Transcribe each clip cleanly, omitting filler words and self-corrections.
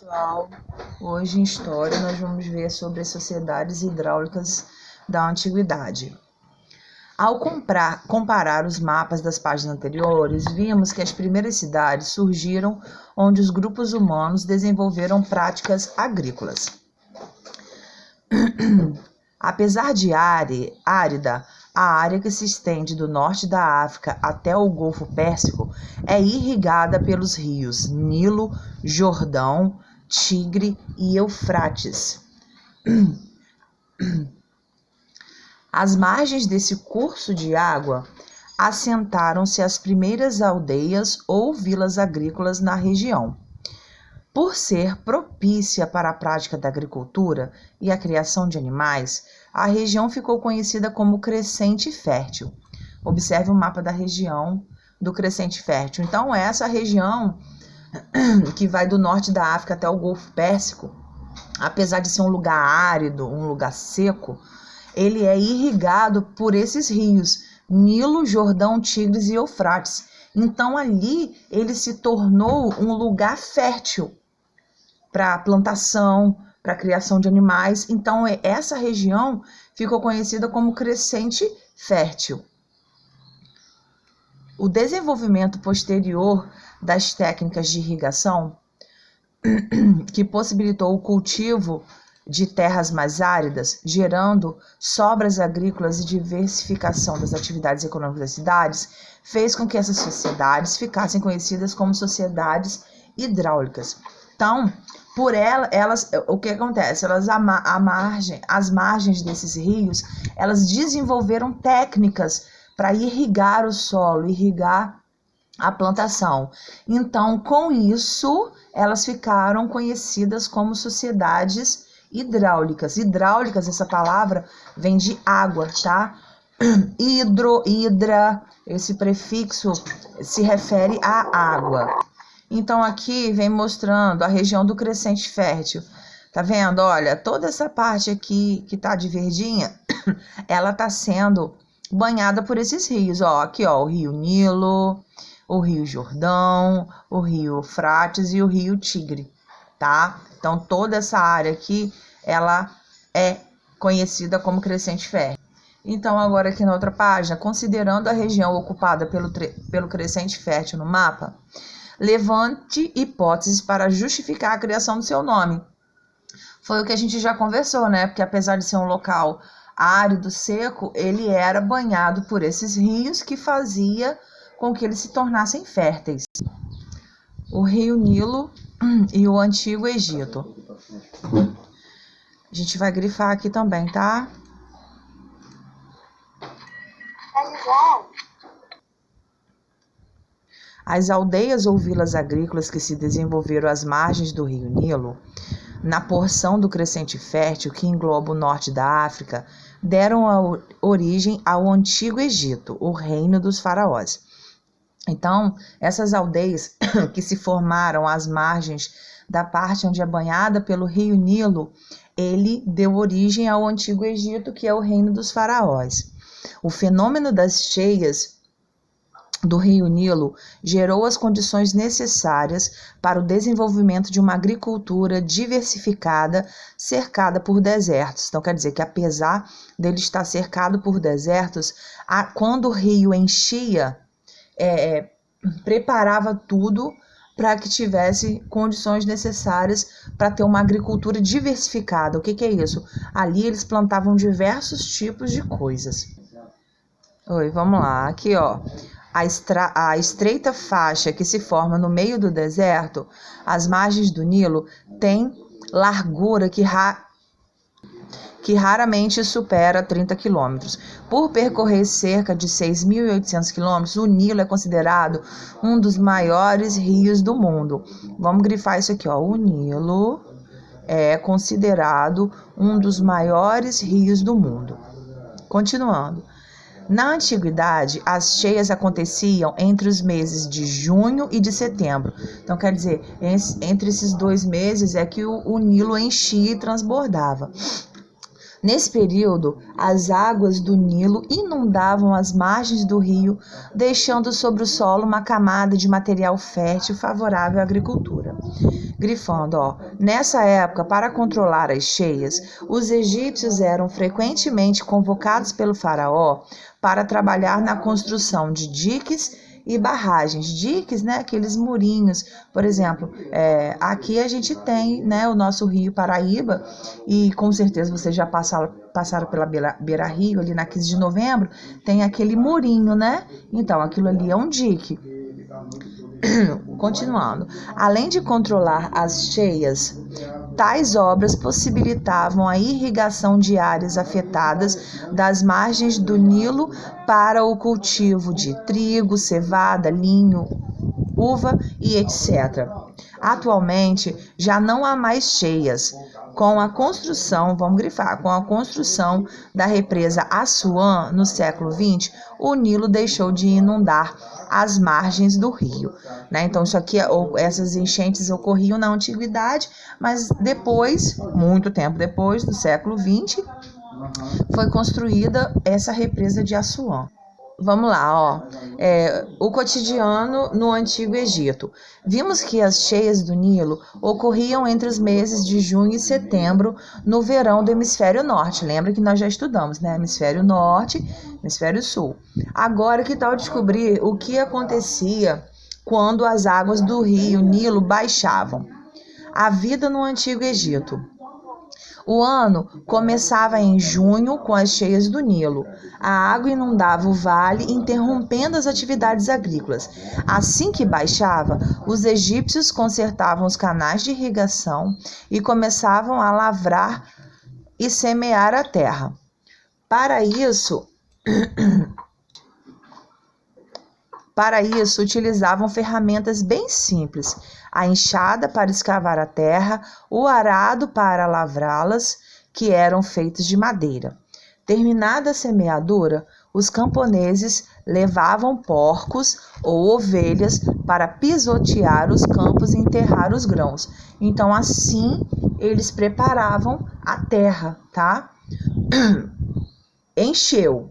Pessoal, hoje em História nós vamos ver sobre as sociedades hidráulicas da Antiguidade. Ao comparar os mapas das páginas anteriores, vimos que as primeiras cidades surgiram onde os grupos humanos desenvolveram práticas agrícolas. Apesar de árida, a área que se estende do norte da África até o Golfo Pérsico é irrigada pelos rios Nilo, Jordão, Tigre e Eufrates. Às margens desse curso de água, assentaram-se as primeiras aldeias ou vilas agrícolas na região. Por ser propícia para a prática da agricultura e a criação de animais, a região ficou conhecida como Crescente Fértil. Observe o mapa da região do Crescente Fértil. Então, essa região que vai do norte da África até o Golfo Pérsico, apesar de ser um lugar árido, um lugar seco, ele é irrigado por esses rios, Nilo, Jordão, Tigres e Eufrates. Então, ali, ele se tornou um lugar fértil para plantação, para criação de animais. Então, essa região ficou conhecida como Crescente Fértil. O desenvolvimento posterior das técnicas de irrigação, que possibilitou o cultivo de terras mais áridas, gerando sobras agrícolas e diversificação das atividades econômicas das cidades, fez com que essas sociedades ficassem conhecidas como sociedades hidráulicas. Então, por elas, o que acontece? Elas, às margens desses rios, elas desenvolveram técnicas para irrigar o solo, irrigar a plantação. Então, com isso, elas ficaram conhecidas como sociedades hidráulicas. Hidráulicas, essa palavra vem de água, tá? Hidra, esse prefixo se refere à água. Então, aqui vem mostrando a região do Crescente Fértil. Tá vendo? Olha, toda essa parte aqui que tá de verdinha, ela tá sendo banhada por esses rios. Ó, aqui, ó, o rio Nilo, o rio Jordão, o rio Eufrates e o rio Tigre, tá? Então, toda essa área aqui, ela é conhecida como Crescente Fértil. Então, agora aqui na outra página, considerando a região ocupada pelo Crescente Fértil no mapa, levante hipóteses para justificar a criação do seu nome. Foi o que a gente já conversou, né? Porque apesar de ser um local árido, seco, ele era banhado por esses rios que fazia com que eles se tornassem férteis. O rio Nilo e o Antigo Egito. A gente vai grifar aqui também, tá? As aldeias ou vilas agrícolas que se desenvolveram às margens do rio Nilo, na porção do Crescente Fértil que engloba o norte da África, deram origem ao Antigo Egito, o reino dos faraós. Então, essas aldeias que se formaram às margens da parte onde é banhada pelo rio Nilo, ele deu origem ao Antigo Egito, que é o reino dos faraós. O fenômeno das cheias do rio Nilo gerou as condições necessárias para o desenvolvimento de uma agricultura diversificada, cercada por desertos. Então, quer dizer que apesar dele estar cercado por desertos, quando o rio enchia, preparava tudo para que tivesse condições necessárias para ter uma agricultura diversificada. O que é isso? Ali eles plantavam diversos tipos de coisas. Oi, vamos lá. Aqui, ó. A estreita faixa que se forma no meio do deserto, às margens do Nilo, tem largura que raramente supera 30 quilômetros. Por percorrer cerca de 6.800 quilômetros, o Nilo é considerado um dos maiores rios do mundo. Vamos grifar isso aqui, ó. O Nilo é considerado um dos maiores rios do mundo. Continuando. Na antiguidade, as cheias aconteciam entre os meses de junho e de setembro. Então, quer dizer, entre esses 2 meses é que o Nilo enchia e transbordava. Nesse período, as águas do Nilo inundavam as margens do rio, deixando sobre o solo uma camada de material fértil favorável à agricultura. Grifando, nessa época, para controlar as cheias, os egípcios eram frequentemente convocados pelo faraó para trabalhar na construção de diques e barragens. Diques, né, aqueles murinhos. Por exemplo, aqui a gente tem, né, o nosso rio Paraíba, e com certeza vocês já passaram pela Beira-Rio, ali na 15 de novembro, tem aquele murinho, né? Então, aquilo ali é um dique. Continuando, além de controlar as cheias, tais obras possibilitavam a irrigação de áreas afetadas das margens do Nilo para o cultivo de trigo, cevada, linho, uva e etc. Atualmente, já não há mais cheias. Com a construção, vamos grifar, com a construção da represa Assuã no século XX, o Nilo deixou de inundar as margens do rio, né? Então, isso aqui, essas enchentes ocorriam na antiguidade, mas depois, muito tempo depois, no século XX, foi construída essa represa de Assuã. Vamos lá, o cotidiano no Antigo Egito. Vimos que as cheias do Nilo ocorriam entre os meses de junho e setembro, no verão do hemisfério norte. Lembra que nós já estudamos, né? Hemisfério norte, hemisfério sul. Agora, que tal descobrir o que acontecia quando as águas do rio Nilo baixavam? A vida no Antigo Egito. O ano começava em junho com as cheias do Nilo. A água inundava o vale, interrompendo as atividades agrícolas. Assim que baixava, os egípcios consertavam os canais de irrigação e começavam a lavrar e semear a terra. Para isso, utilizavam ferramentas bem simples: a enxada para escavar a terra, o arado para lavrá-las, que eram feitos de madeira. Terminada a semeadura, os camponeses levavam porcos ou ovelhas para pisotear os campos e enterrar os grãos. Então, assim, eles preparavam a terra, tá? Encheu.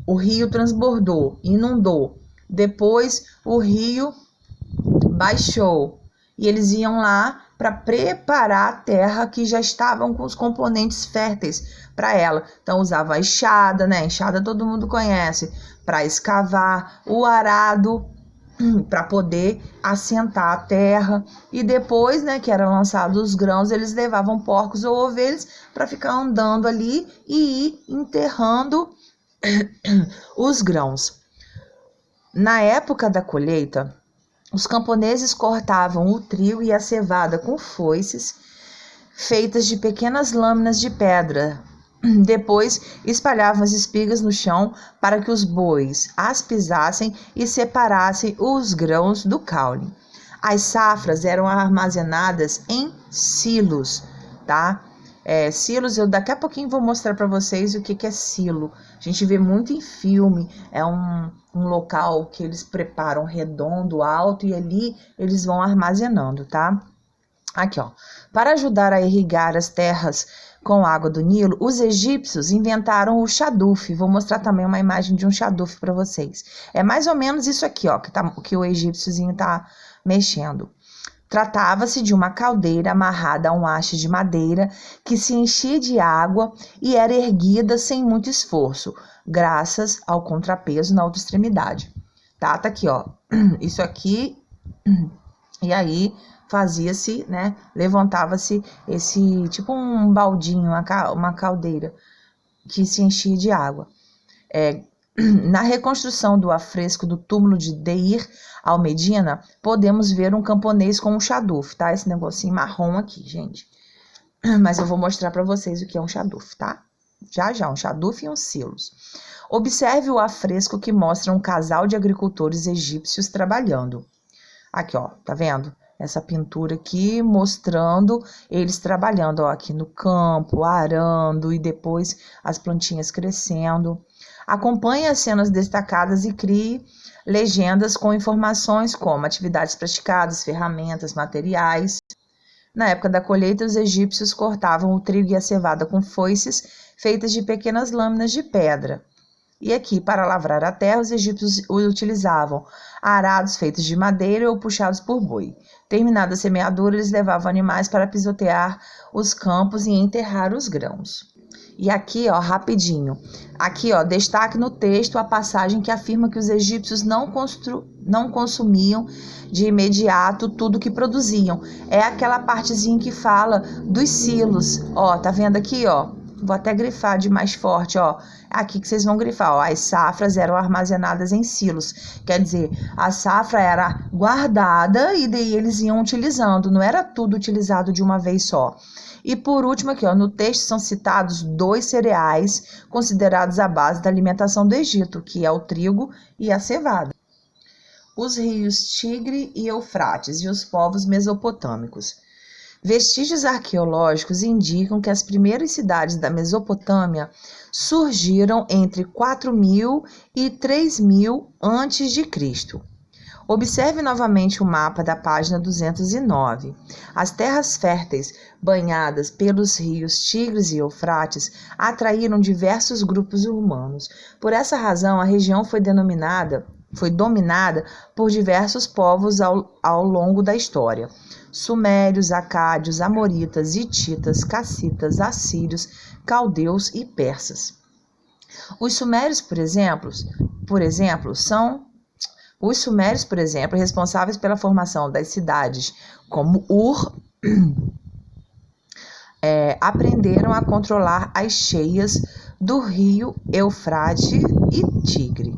O rio transbordou, inundou. Depois o rio baixou e eles iam lá para preparar a terra, que já estavam com os componentes férteis para ela. Então usava a enxada, né? A enxada todo mundo conhece, para escavar, o arado para poder assentar a terra, e depois, né, que eram lançados os grãos, eles levavam porcos ou ovelhas para ficar andando ali e ir enterrando os grãos. Na época da colheita, os camponeses cortavam o trigo e a cevada com foices feitas de pequenas lâminas de pedra. Depois espalhavam as espigas no chão para que os bois as pisassem e separassem os grãos do caule. As safras eram armazenadas em silos, tá? Silos, eu daqui a pouquinho vou mostrar para vocês o que é silo. A gente vê muito em filme, é um local que eles preparam redondo, alto, e ali eles vão armazenando, tá? Aqui, para ajudar a irrigar as terras com água do Nilo, os egípcios inventaram o chaduf. Vou mostrar também uma imagem de um chaduf para vocês. É mais ou menos isso aqui, que o egípciozinho tá mexendo. Tratava-se de uma caldeira amarrada a um haste de madeira que se enchia de água e era erguida sem muito esforço, graças ao contrapeso na outra extremidade. Tá aqui, isso aqui, e aí fazia-se, né, levantava-se esse, tipo um baldinho, uma caldeira que se enchia de água. Na reconstrução do afresco do túmulo de Deir al-Medina, podemos ver um camponês com um chaduf, tá? Esse negocinho marrom aqui, gente. Mas eu vou mostrar para vocês o que é um chaduf, tá? Já, um chaduf e um silos. Observe o afresco que mostra um casal de agricultores egípcios trabalhando. Aqui, tá vendo? Essa pintura aqui mostrando eles trabalhando, aqui no campo, arando, e depois as plantinhas crescendo. Acompanhe as cenas destacadas e crie legendas com informações como atividades praticadas, ferramentas, materiais. Na época da colheita, os egípcios cortavam o trigo e a cevada com foices feitas de pequenas lâminas de pedra. E aqui, para lavrar a terra, os egípcios utilizavam arados feitos de madeira ou puxados por boi. Terminada a semeadura, eles levavam animais para pisotear os campos e enterrar os grãos. E aqui, ó, rapidinho. Aqui, ó, destaque no texto a passagem que afirma que os egípcios não consumiam de imediato tudo que produziam. É aquela partezinha que fala dos silos. Ó, tá vendo aqui, ó? Vou até grifar de mais forte, ó. Aqui que vocês vão grifar, ó. As safras eram armazenadas em silos. Quer dizer, a safra era guardada e daí eles iam utilizando. Não era tudo utilizado de uma vez só. E por último aqui, ó, no texto são citados 2 cereais considerados a base da alimentação do Egito, que é o trigo e a cevada. Os rios Tigre e Eufrates e os povos mesopotâmicos. Vestígios arqueológicos indicam que as primeiras cidades da Mesopotâmia surgiram entre 4.000 e 3.000 a.C. Observe novamente o mapa da página 209. As terras férteis banhadas pelos rios Tigres e Eufrates atraíram diversos grupos humanos. Por essa razão, a região foi dominada por diversos povos ao longo da história. Sumérios, acádios, amoritas, hititas, cassitas, assírios, caldeus e persas. Os sumérios, por exemplo, responsáveis pela formação das cidades como Ur, aprenderam a controlar as cheias do rio Eufrates e Tigre,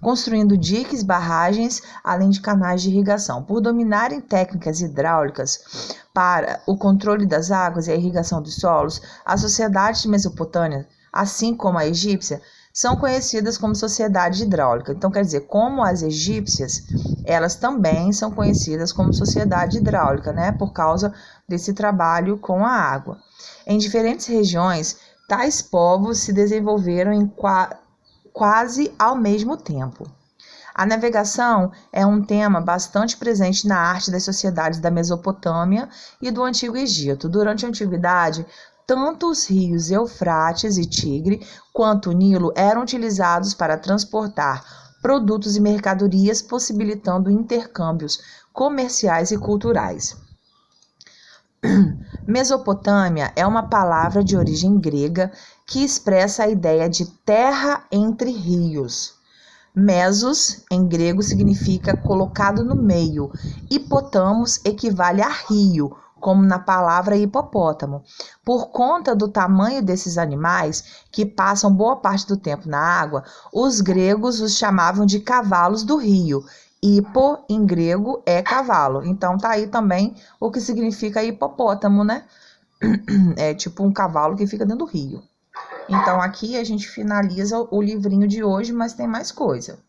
construindo diques, barragens, além de canais de irrigação. Por dominarem técnicas hidráulicas para o controle das águas e a irrigação dos solos, as sociedades mesopotâmicas, assim como a egípcia, são conhecidas como sociedade hidráulica. Então, quer dizer, como as egípcias, elas também são conhecidas como sociedade hidráulica, né? Por causa desse trabalho com a água. Em diferentes regiões, tais povos se desenvolveram em quase ao mesmo tempo. A navegação é um tema bastante presente na arte das sociedades da Mesopotâmia e do Antigo Egito. Durante a Antiguidade, tanto os rios Eufrates e Tigre quanto o Nilo eram utilizados para transportar produtos e mercadorias, possibilitando intercâmbios comerciais e culturais. Mesopotâmia é uma palavra de origem grega que expressa a ideia de terra entre rios. Mesos, em grego, significa colocado no meio. Hipotamos equivale a rio, como na palavra hipopótamo. Por conta do tamanho desses animais, que passam boa parte do tempo na água, os gregos os chamavam de cavalos do rio. Hipo, em grego, é cavalo. Então, tá aí também o que significa hipopótamo, né? É tipo um cavalo que fica dentro do rio. Então, aqui a gente finaliza o livrinho de hoje, mas tem mais coisa.